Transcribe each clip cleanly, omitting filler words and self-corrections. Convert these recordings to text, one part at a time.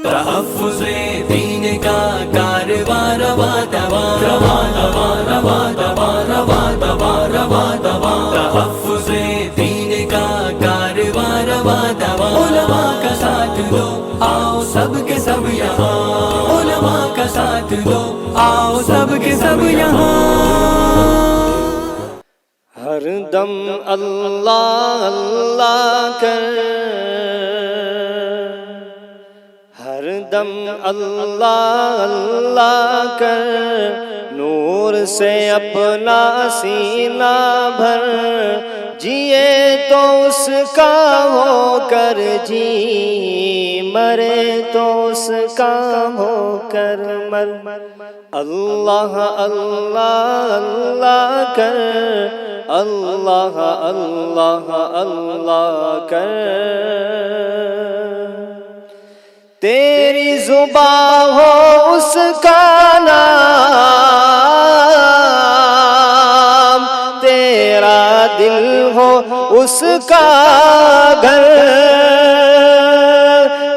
تحفظ دین کا کارواں رواں رواں رواں رواں رواں رواں رواں رواں رواں رواں تحفظ دین کا کارواں رواں رواں علماء کا ساتھ دو آؤ سب کے سب یہاں علماء کا ساتھ دو آؤ سب کے سب یہاں ہر دم اللہ اللہ کر ہر دم اللہ اللہ کر نور سے اپنا سینہ بھر جیے تو اس کا ہو کر جی مرے تو اس کا ہو کر مر اللہ اللہ اللہ کر اللہ اللہ اللہ کر تیری زبان ہو اس کا نام تیرا دل ہو اس کا گھر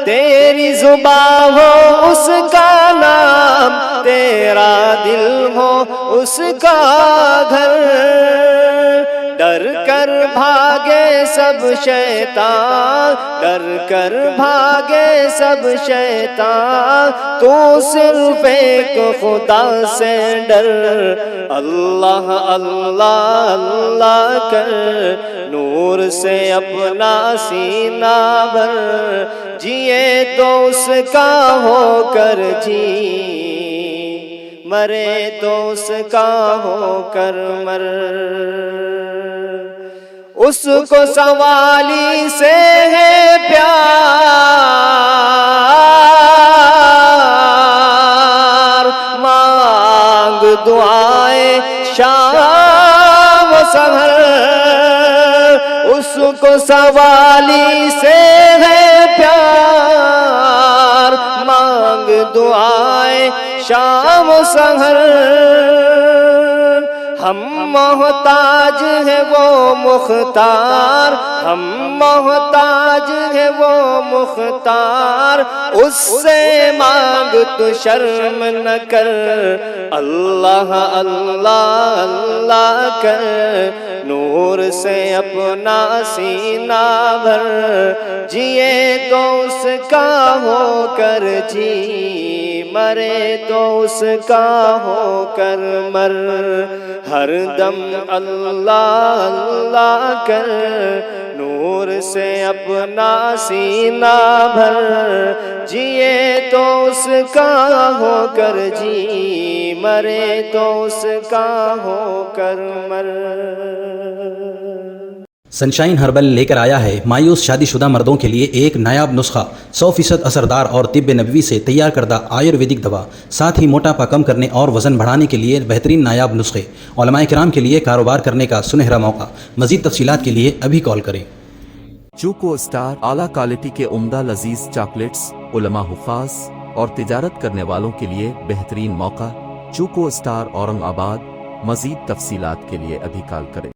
تیری زبان ہو اس کا نام تیرا دل ہو اس کا گھر ڈر کر بھاگے سب شیطان ڈر کر بھاگے سب شیطان تو صرف ایک خدا سے ڈر اللہ اللہ اللہ کر نور سے اپنا سینہ بھر جیے تو اس کا ہو کر جی مرے تو اس کا ہو کر مر اس کو سوالی سے ہے پیار مانگ دعائیں شام و سحر اس کو سوالی سے ہے پیار مانگ دعائیں شام و سحر ہم محتاج ہے وہ مختار ہم محتاج ہے وہ مختار اس سے مانگ تو شرم نہ کر اللہ اللہ اللہ کر نور سے اپنا سینہ بھر جیے تو اس کا ہو کر جی مرے تو اس کا ہو کر مر ہر دم اللہ اللہ کر نور سے اپنا سینہ بھر جیے تو اس کا ہو کر جی مرے تو اس کا ہو کر مر سنشائن ہربل لے کر آیا ہے مایوس شادی شدہ مردوں کے لیے ایک نایاب نسخہ 100% اثردار اور طب نبوی سے تیار کردہ آیورویدک دوا ساتھ ہی موٹاپا کم کرنے اور وزن بڑھانے کے لیے بہترین نایاب نسخے علماء کرام کے لیے کاروبار کرنے کا سنہرا موقع مزید تفصیلات کے لیے ابھی کال کریں چوکو اسٹار اعلیٰ کوالٹی کے عمدہ لذیذ چاکلیٹس علماء حفاظ اور تجارت کرنے والوں کے لیے بہترین موقع چوکو اسٹار اورنگ آباد مزید تفصیلات کے لیے ابھی کال کریں